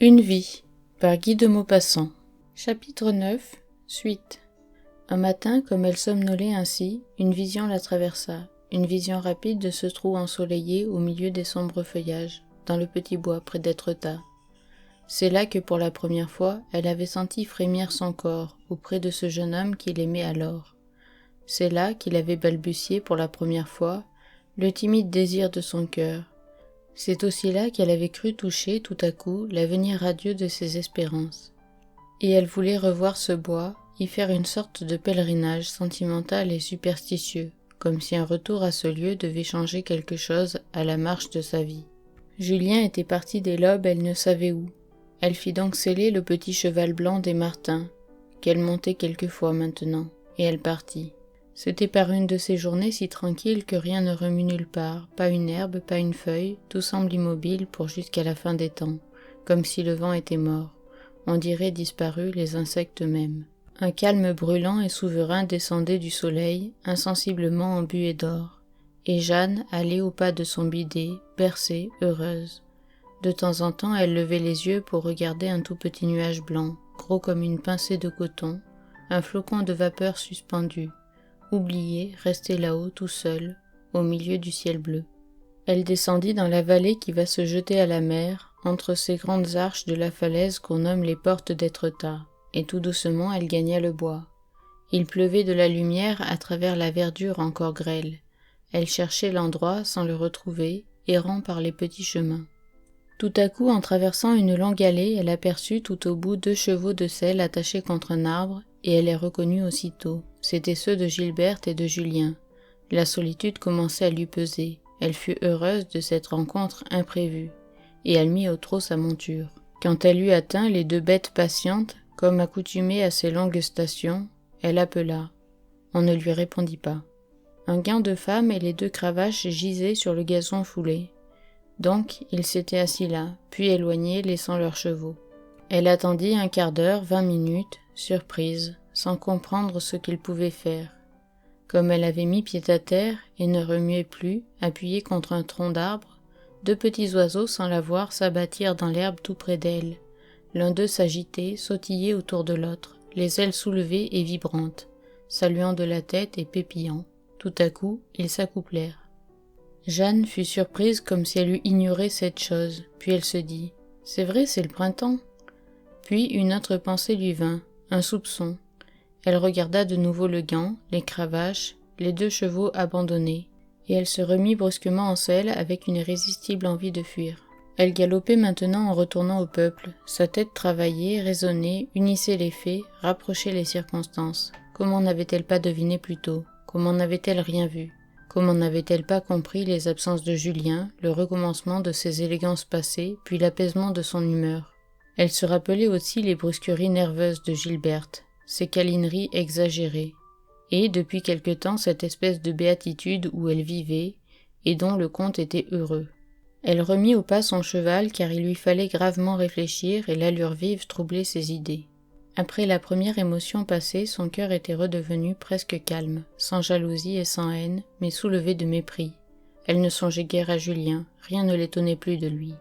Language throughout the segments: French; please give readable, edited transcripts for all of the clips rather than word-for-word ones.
Une vie, par Guy de Maupassant. Chapitre 9, suite. Un matin, comme elle somnolait ainsi, une vision la traversa, une vision rapide de ce trou ensoleillé au milieu des sombres feuillages, dans le petit bois près d'Étretat. C'est là que pour la première fois, elle avait senti frémir son corps auprès de ce jeune homme qu'il aimait alors. C'est là qu'il avait balbutié pour la première fois le timide désir de son cœur. C'est aussi là qu'elle avait cru toucher tout à coup l'avenir radieux de ses espérances. Et elle voulait revoir ce bois, y faire une sorte de pèlerinage sentimental et superstitieux, comme si un retour à ce lieu devait changer quelque chose à la marche de sa vie. Julien était parti dès l'aube, elle ne savait où. Elle fit donc seller le petit cheval blanc des Martins, qu'elle montait quelquefois maintenant, et elle partit. C'était par une de ces journées si tranquilles que rien ne remue nulle part, pas une herbe, pas une feuille, tout semble immobile pour jusqu'à la fin des temps, comme si le vent était mort, on dirait disparu les insectes mêmes. Un calme brûlant et souverain descendait du soleil, insensiblement embué d'or, et Jeanne allait au pas de son bidet, bercée, heureuse. De temps en temps, elle levait les yeux pour regarder un tout petit nuage blanc, gros comme une pincée de coton, un flocon de vapeur suspendu, oublié, resté là-haut tout seul, au milieu du ciel bleu. Elle descendit dans la vallée qui va se jeter à la mer, entre ces grandes arches de la falaise qu'on nomme les portes d'Étretat, et tout doucement elle gagna le bois. Il pleuvait de la lumière à travers la verdure encore grêle. Elle cherchait l'endroit sans le retrouver, errant par les petits chemins. Tout à coup, en traversant une longue allée, elle aperçut tout au bout 2 chevaux de selle attachés contre un arbre, et elle les reconnut aussitôt. C'étaient ceux de Gilberte et de Julien. La solitude commençait à lui peser. Elle fut heureuse de cette rencontre imprévue, et elle mit au trot sa monture. Quand elle eut atteint les 2 bêtes patientes, comme accoutumée à ces longues stations, elle appela. On ne lui répondit pas. Un gant de femme et les 2 cravaches gisaient sur le gazon foulé. Donc, ils s'étaient assis là, puis éloignés, laissant leurs chevaux. Elle attendit 1/4 d'heure, 20 minutes, surprise, sans comprendre ce qu'ils pouvaient faire. Comme elle avait mis pied à terre et ne remuait plus, appuyée contre un tronc d'arbre, 2 petits oiseaux sans la voir s'abattirent dans l'herbe tout près d'elle. L'un d'eux s'agitait, sautillait autour de l'autre, les ailes soulevées et vibrantes, saluant de la tête et pépillant. Tout à coup, ils s'accouplèrent. Jeanne fut surprise comme si elle eût ignoré cette chose, puis elle se dit « C'est vrai, c'est le printemps ». Puis une autre pensée lui vint, un soupçon. Elle regarda de nouveau le gant, les cravaches, les 2 chevaux abandonnés, et elle se remit brusquement en selle avec une irrésistible envie de fuir. Elle galopait maintenant en retournant au peuple, sa tête travaillait, raisonnait, unissait les faits, rapprochait les circonstances. Comment n'avait-elle pas deviné plus tôt? Comment n'avait-elle rien vu? Comment n'avait-elle pas compris les absences de Julien, le recommencement de ses élégances passées, puis l'apaisement de son humeur? Elle se rappelait aussi les brusqueries nerveuses de Gilberte, ses câlineries exagérées, et depuis quelque temps cette espèce de béatitude où elle vivait, et dont le comte était heureux. Elle remit au pas son cheval car il lui fallait gravement réfléchir et l'allure vive troublait ses idées. Après la première émotion passée, son cœur était redevenu presque calme, sans jalousie et sans haine, mais soulevé de mépris. Elle ne songeait guère à Julien, rien ne l'étonnait plus de lui.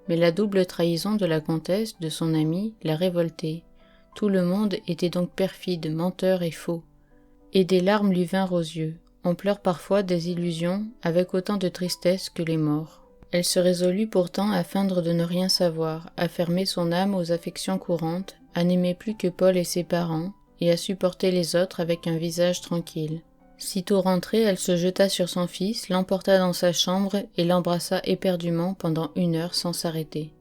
Mais la double trahison de la comtesse, de son amie, la révoltait. Tout le monde était donc perfide, menteur et faux. Et des larmes lui vinrent aux yeux. On pleure parfois des illusions avec autant de tristesse que les morts. Elle se résolut pourtant à feindre de ne rien savoir, à fermer son âme aux affections courantes, à n'aimer plus que Paul et ses parents, et à supporter les autres avec un visage tranquille. Sitôt rentrée, elle se jeta sur son fils, l'emporta dans sa chambre et l'embrassa éperdument pendant 1 heure sans s'arrêter.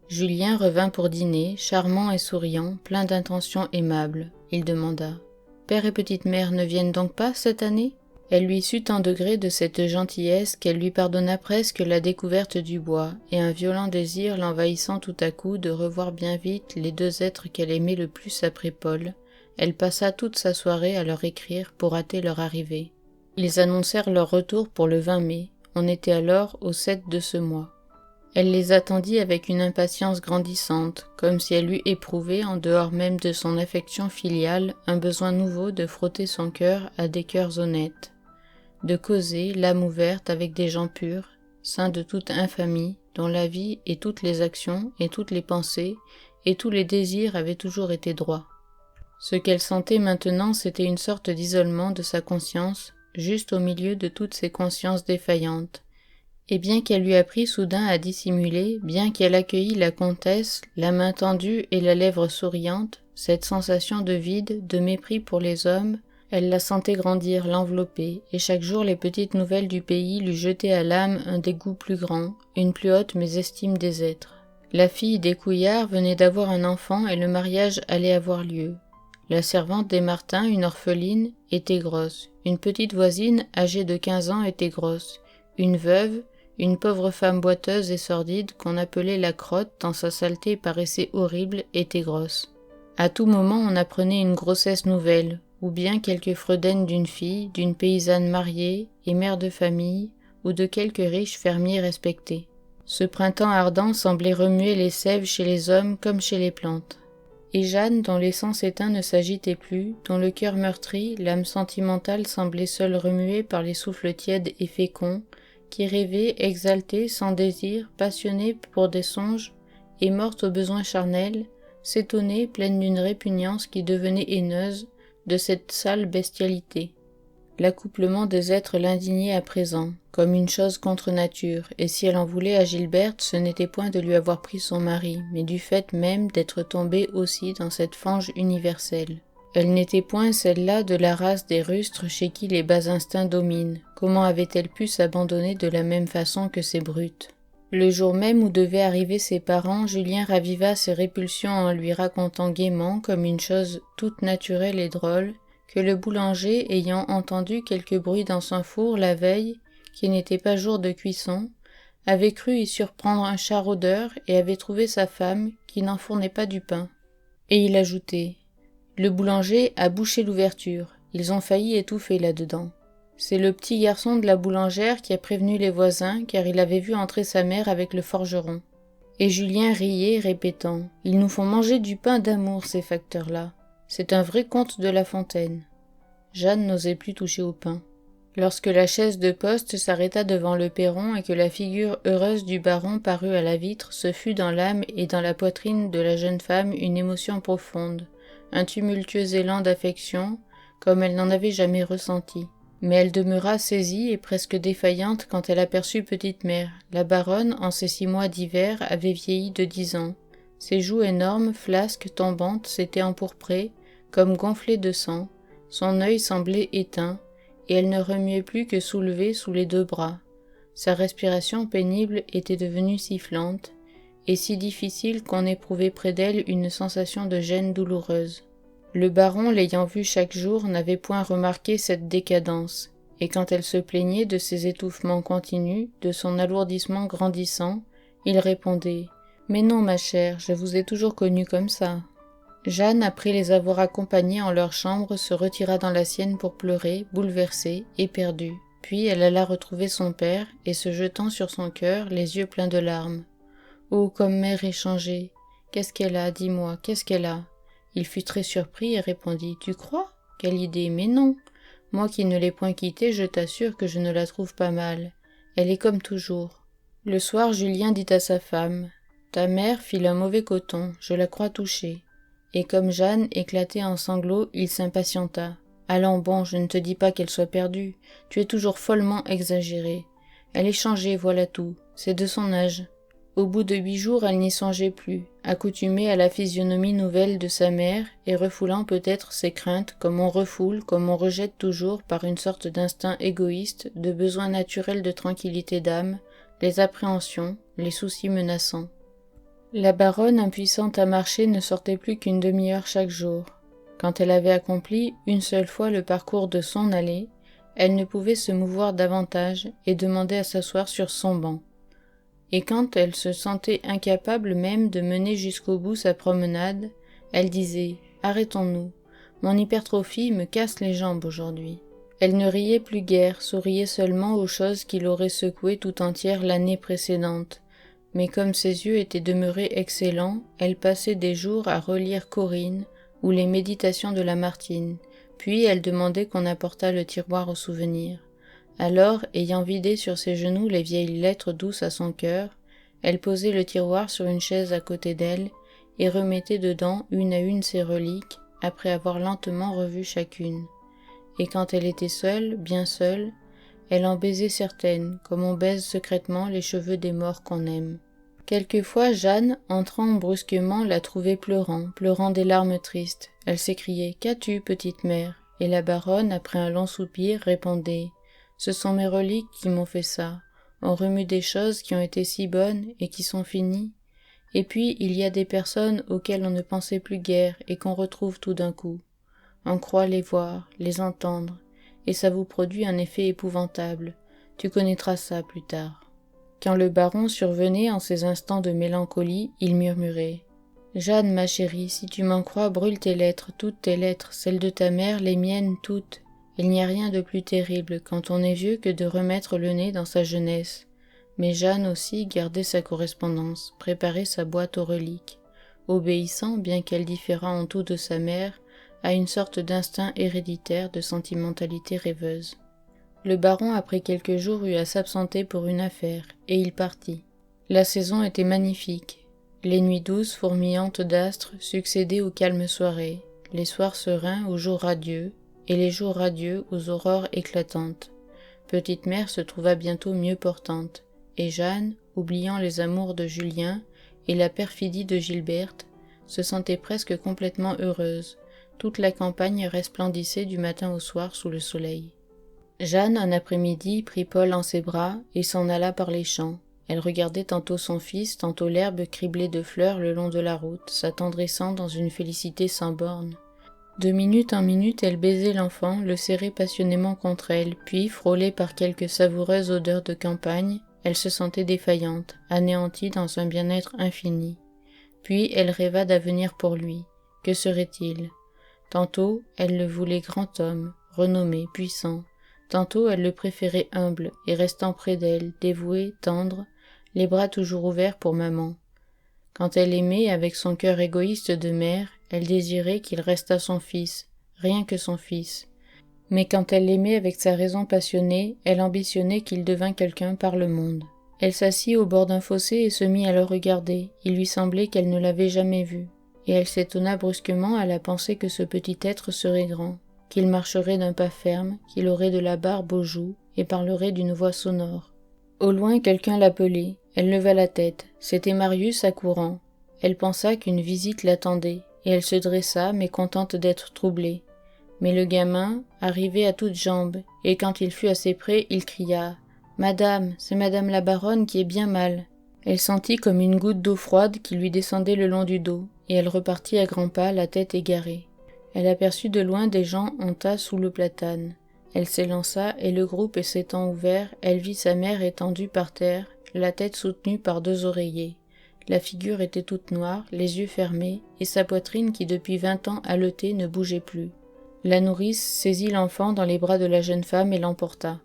Julien revint pour dîner, charmant et souriant, plein d'intentions aimables. Il demanda « Père et petite mère ne viennent donc pas cette année ?» Elle lui sut tant de gré de cette gentillesse qu'elle lui pardonna presque la découverte du bois, et un violent désir l'envahissant tout à coup de revoir bien vite les 2 êtres qu'elle aimait le plus après Paul, elle passa toute sa soirée à leur écrire pour hâter leur arrivée. Ils annoncèrent leur retour pour le 20 mai, on était alors au 7 de ce mois. Elle les attendit avec une impatience grandissante, comme si elle eût éprouvé, en dehors même de son affection filiale, un besoin nouveau de frotter son cœur à des cœurs honnêtes, de causer, l'âme ouverte, avec des gens purs, saint de toute infamie, dont la vie et toutes les actions et toutes les pensées et tous les désirs avaient toujours été droits. Ce qu'elle sentait maintenant, c'était une sorte d'isolement de sa conscience, juste au milieu de toutes ces consciences défaillantes. Et bien qu'elle lui apprit soudain à dissimuler, bien qu'elle accueillît la comtesse, la main tendue et la lèvre souriante, cette sensation de vide, de mépris pour les hommes, elle la sentait grandir, l'envelopper, et chaque jour les petites nouvelles du pays lui jetaient à l'âme un dégoût plus grand, une plus haute mésestime des êtres. La fille des Couillard venait d'avoir un enfant et le mariage allait avoir lieu. La servante des Martin, une orpheline, était grosse. Une petite voisine, âgée de 15 ans, était grosse. Une veuve, une pauvre femme boiteuse et sordide qu'on appelait la crotte tant sa saleté paraissait horrible, était grosse. À tout moment on apprenait une grossesse nouvelle, ou bien quelque fredaine d'une fille, d'une paysanne mariée et mère de famille, ou de quelque riche fermier respecté. Ce printemps ardent semblait remuer les sèves chez les hommes comme chez les plantes. Et Jeanne, dont les sens éteints ne s'agitaient plus, dont le cœur meurtri, l'âme sentimentale semblait seule remuée par les souffles tièdes et féconds, qui rêvait, exaltée, sans désir, passionnée pour des songes, et morte aux besoins charnels, s'étonnait, pleine d'une répugnance qui devenait haineuse, de cette sale bestialité. L'accouplement des êtres l'indignait à présent, comme une chose contre nature, et si elle en voulait à Gilberte, ce n'était point de lui avoir pris son mari, mais du fait même d'être tombée aussi dans cette fange universelle. Elle n'était point celle-là de la race des rustres chez qui les bas instincts dominent. Comment avait-elle pu s'abandonner de la même façon que ces brutes ? Le jour même où devaient arriver ses parents, Julien raviva ses répulsions en lui racontant gaiement, comme une chose toute naturelle et drôle, que le boulanger, ayant entendu quelque bruit dans son four la veille, qui n'était pas jour de cuisson, avait cru y surprendre un chat rôdeur et avait trouvé sa femme qui n'enfournait pas du pain. Et il ajoutait « Le boulanger a bouché l'ouverture, ils ont failli étouffer là-dedans. C'est le petit garçon de la boulangère qui a prévenu les voisins car il avait vu entrer sa mère avec le forgeron. » Et Julien riait, répétant « Ils nous font manger du pain d'amour, ces facteurs-là. C'est un vrai conte de La Fontaine. » Jeanne n'osait plus toucher au pain. Lorsque la chaise de poste s'arrêta devant le perron et que la figure heureuse du baron parut à la vitre, ce fut dans l'âme et dans la poitrine de la jeune femme une émotion profonde, un tumultueux élan d'affection, comme elle n'en avait jamais ressenti. Mais elle demeura saisie et presque défaillante quand elle aperçut Petite-Mère. La baronne, en ces 6 mois d'hiver, avait vieilli de 10 ans. Ses joues énormes, flasques, tombantes, s'étaient empourprées, comme gonflées de sang. Son œil semblait éteint, et elle ne remuait plus que soulevée sous les 2 bras. Sa respiration pénible était devenue sifflante, et si difficile qu'on éprouvait près d'elle une sensation de gêne douloureuse. Le baron, l'ayant vue chaque jour, n'avait point remarqué cette décadence, et quand elle se plaignait de ses étouffements continus, de son alourdissement grandissant, il répondait « Mais non, ma chère, je vous ai toujours connue comme ça. » Jeanne, après les avoir accompagnés en leur chambre, se retira dans la sienne pour pleurer, bouleversée, éperdue. Puis elle alla retrouver son père, et se jetant sur son cœur, les yeux pleins de larmes. « Oh, comme mère est changée! Qu'est-ce qu'elle a, dis-moi, qu'est-ce qu'elle a ?» Il fut très surpris et répondit « Tu crois ? Quelle idée ! Mais non ! Moi qui ne l'ai point quittée, je t'assure que je ne la trouve pas mal. Elle est comme toujours. » Le soir, Julien dit à sa femme « Ta mère file un mauvais coton, je la crois touchée. » Et comme Jeanne éclatait en sanglots, il s'impatienta. « Allons, bon, je ne te dis pas qu'elle soit perdue. Tu es toujours follement exagérée. Elle est changée, voilà tout. C'est de son âge. » Au bout de 8 jours, elle n'y songeait plus, accoutumée à la physionomie nouvelle de sa mère et refoulant peut-être ses craintes comme on refoule, comme on rejette toujours par une sorte d'instinct égoïste, de besoin naturel de tranquillité d'âme, les appréhensions, les soucis menaçants. La baronne, impuissante à marcher, ne sortait plus qu'une demi-heure chaque jour. Quand elle avait accompli une seule fois le parcours de son allée, elle ne pouvait se mouvoir davantage et demandait à s'asseoir sur son banc. Et quand elle se sentait incapable même de mener jusqu'au bout sa promenade, elle disait « Arrêtons-nous, mon hypertrophie me casse les jambes aujourd'hui. » Elle ne riait plus guère, souriait seulement aux choses qui l'auraient secouée tout entière l'année précédente. Mais comme ses yeux étaient demeurés excellents, elle passait des jours à relire Corinne ou les Méditations de Lamartine, puis elle demandait qu'on apportât le tiroir aux souvenirs. Alors, ayant vidé sur ses genoux les vieilles lettres douces à son cœur, elle posait le tiroir sur une chaise à côté d'elle et remettait dedans une à une ses reliques, après avoir lentement revu chacune. Et quand elle était seule, bien seule, elle en baisait certaines, comme on baise secrètement les cheveux des morts qu'on aime. Quelquefois, Jeanne, entrant brusquement, la trouvait pleurant des larmes tristes. Elle s'écriait « Qu'as-tu, petite mère ?» Et la baronne, après un long soupir, répondait « Ce sont mes reliques qui m'ont fait ça. On remue des choses qui ont été si bonnes et qui sont finies. Et puis, il y a des personnes auxquelles on ne pensait plus guère et qu'on retrouve tout d'un coup. On croit les voir, les entendre, et ça vous produit un effet épouvantable. Tu connaîtras ça plus tard. » Quand le baron survenait en ces instants de mélancolie, il murmurait « Jeanne, ma chérie, si tu m'en crois, brûle tes lettres, toutes tes lettres, celles de ta mère, les miennes, toutes. Il n'y a rien de plus terrible quand on est vieux que de remettre le nez dans sa jeunesse. » Mais Jeanne aussi gardait sa correspondance, préparait sa boîte aux reliques, obéissant, bien qu'elle différât en tout de sa mère, à une sorte d'instinct héréditaire de sentimentalité rêveuse. Le baron, après quelques jours, eut à s'absenter pour une affaire, et il partit. La saison était magnifique. Les nuits douces, fourmillantes d'astres, succédaient aux calmes soirées, les soirs sereins aux jours radieux, et les jours radieux aux aurores éclatantes. Petite mère se trouva bientôt mieux portante, et Jeanne, oubliant les amours de Julien et la perfidie de Gilberte, se sentait presque complètement heureuse. Toute la campagne resplendissait du matin au soir sous le soleil. Jeanne, un après-midi, prit Paul en ses bras et s'en alla par les champs. Elle regardait tantôt son fils, tantôt l'herbe criblée de fleurs le long de la route, s'attendrissant dans une félicité sans bornes. De minute en minute, elle baisait l'enfant, le serrait passionnément contre elle, puis, frôlée par quelque savoureuse odeur de campagne, elle se sentait défaillante, anéantie dans un bien-être infini. Puis elle rêva d'avenir pour lui. Que serait-il? Tantôt, elle le voulait grand homme, renommé, puissant. Tantôt, elle le préférait humble et restant près d'elle, dévoué, tendre, les bras toujours ouverts pour maman. Quand elle aimait avec son cœur égoïste de mère, elle désirait qu'il restât son fils, rien que son fils. Mais quand elle l'aimait avec sa raison passionnée, elle ambitionnait qu'il devînt quelqu'un par le monde. Elle s'assit au bord d'un fossé et se mit à le regarder. Il lui semblait qu'elle ne l'avait jamais vu. Et elle s'étonna brusquement à la pensée que ce petit être serait grand, qu'il marcherait d'un pas ferme, qu'il aurait de la barbe aux joues et parlerait d'une voix sonore. Au loin, quelqu'un l'appelait. Elle leva la tête. C'était Marius accourant. Elle pensa qu'une visite l'attendait, et elle se dressa, mécontente d'être troublée. Mais le gamin arrivait à toutes jambes, et quand il fut assez près, il cria « Madame, c'est madame la baronne qui est bien mal. » Elle sentit comme une goutte d'eau froide qui lui descendait le long du dos, et elle repartit à grands pas, la tête égarée. Elle aperçut de loin des gens en tas sous le platane. Elle s'élança, et le groupe s'étant ouvert, elle vit sa mère étendue par terre, la tête soutenue par 2 oreillers. La figure était toute noire, les yeux fermés, et sa poitrine qui depuis 20 ans haletait ne bougeait plus. La nourrice saisit l'enfant dans les bras de la jeune femme et l'emporta.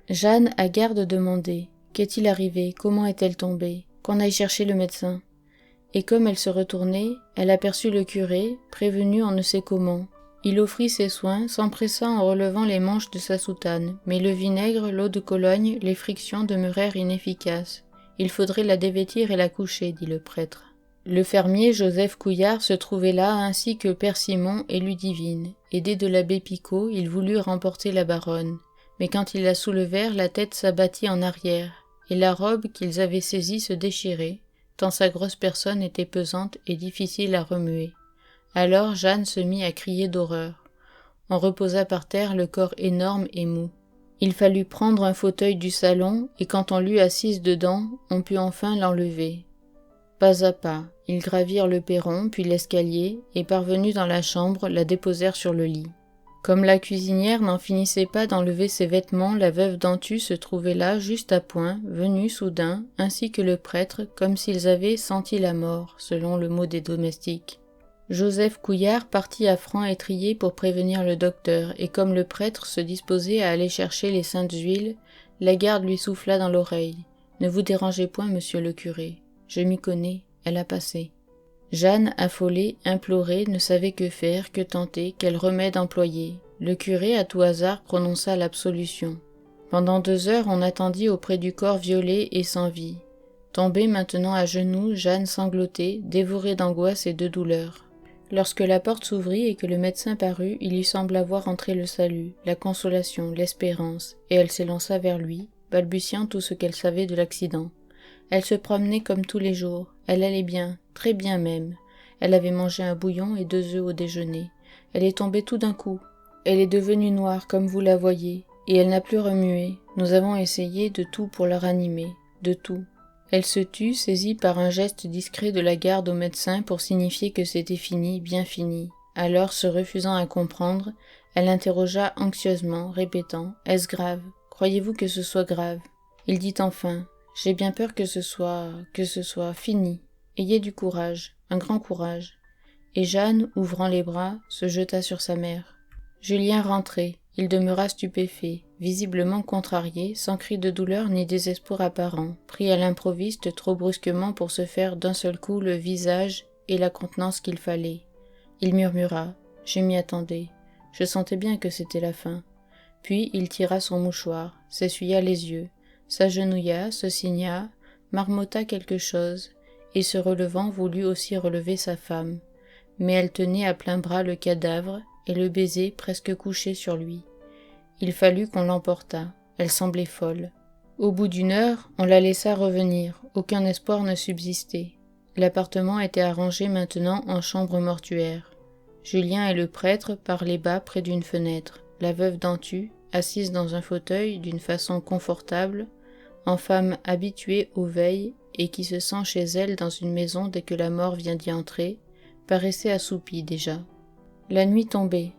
Jeanne, à garde, demandait « Qu'est-il arrivé? Comment est-elle tombée? Qu'on aille chercher le médecin. » Et comme elle se retournait, elle aperçut le curé, prévenu on ne sait comment. Il offrit ses soins, s'empressa en relevant les manches de sa soutane, mais le vinaigre, l'eau de Cologne, les frictions demeurèrent inefficaces. Il faudrait la dévêtir et la coucher, dit le prêtre. Le fermier Joseph Couillard se trouvait là, ainsi que Père Simon et Ludivine. Aidé de l'abbé Picot, ils voulurent emporter la baronne. Mais quand ils la soulevèrent, la tête s'abattit en arrière, et la robe qu'ils avaient saisie se déchirait, tant sa grosse personne était pesante et difficile à remuer. Alors Jeanne se mit à crier d'horreur. On reposa par terre le corps énorme et mou. Il fallut prendre un fauteuil du salon, et quand on l'eut assise dedans, on put enfin l'enlever. Pas à pas, ils gravirent le perron, puis l'escalier, et parvenus dans la chambre, la déposèrent sur le lit. Comme la cuisinière n'en finissait pas d'enlever ses vêtements, la veuve Dantu se trouvait là, juste à point, venue soudain, ainsi que le prêtre, comme s'ils avaient senti la mort, selon le mot des domestiques. Joseph Couillard partit à franc-étrier pour prévenir le docteur, et comme le prêtre se disposait à aller chercher les saintes huiles, la garde lui souffla dans l'oreille. « Ne vous dérangez point, monsieur le curé. Je m'y connais, elle a passé. » Jeanne, affolée, implorée, ne savait que faire, que tenter, quel remède employer. Le curé, à tout hasard, prononça l'absolution. Pendant 2 heures, on attendit auprès du corps violé et sans vie. Tombée maintenant à genoux, Jeanne sanglotait, dévorée d'angoisse et de douleur. Lorsque la porte s'ouvrit et que le médecin parut, il lui sembla voir entrer le salut, la consolation, l'espérance, et elle s'élança vers lui, balbutiant tout ce qu'elle savait de l'accident. Elle se promenait comme tous les jours, elle allait bien, très bien même. Elle avait mangé un bouillon et 2 œufs au déjeuner. Elle est tombée tout d'un coup. Elle est devenue noire comme vous la voyez, et elle n'a plus remué. Nous avons essayé de tout pour la ranimer, de tout. Elle se tut, saisie par un geste discret de la garde au médecin pour signifier que c'était fini, bien fini. Alors, se refusant à comprendre, elle interrogea anxieusement, répétant « Est-ce grave? Croyez-vous que ce soit grave ?» Il dit enfin « J'ai bien peur que ce soit fini. Ayez du courage, un grand courage. » Et Jeanne, ouvrant les bras, se jeta sur sa mère. Julien rentrait. Il demeura stupéfait, visiblement contrarié, sans cri de douleur ni désespoir apparent, pris à l'improviste trop brusquement pour se faire d'un seul coup le visage et la contenance qu'il fallait. Il murmura « Je m'y attendais. Je sentais bien que c'était la fin. » Puis il tira son mouchoir, s'essuya les yeux, s'agenouilla, se signa, marmotta quelque chose, et se relevant voulut aussi relever sa femme. Mais elle tenait à plein bras le cadavre, et le baiser presque couché sur lui. Il fallut qu'on l'emportât, elle semblait folle. Au bout d'1 heure, on la laissa revenir, aucun espoir ne subsistait. L'appartement était arrangé maintenant en chambre mortuaire. Julien et le prêtre parlaient bas près d'une fenêtre, la veuve Dantu, assise dans un fauteuil d'une façon confortable, en femme habituée aux veilles et qui se sent chez elle dans une maison dès que la mort vient d'y entrer, paraissait assoupie déjà. La nuit tombait.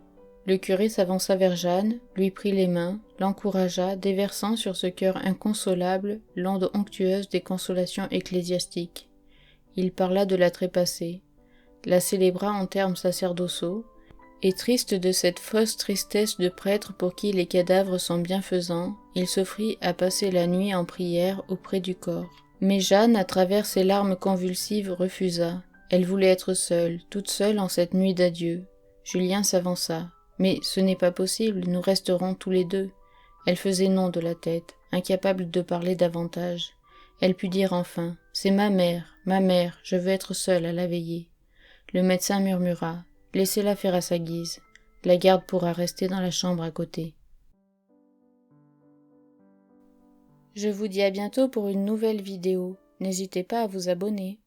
Le curé s'avança vers Jeanne, lui prit les mains, l'encouragea, déversant sur ce cœur inconsolable l'onde onctueuse des consolations ecclésiastiques. Il parla de la trépassée, la célébra en termes sacerdotaux, et triste de cette fausse tristesse de prêtre pour qui les cadavres sont bienfaisants, il s'offrit à passer la nuit en prière auprès du corps. Mais Jeanne, à travers ses larmes convulsives, refusa. Elle voulait être seule, toute seule en cette nuit d'adieu. Julien s'avança. « Mais ce n'est pas possible, nous resterons tous les deux. » Elle faisait non de la tête, incapable de parler davantage. Elle put dire enfin « C'est ma mère, je veux être seule à la veiller. » Le médecin murmura « Laissez-la faire à sa guise. La garde pourra rester dans la chambre à côté. » Je vous dis à bientôt pour une nouvelle vidéo. N'hésitez pas à vous abonner.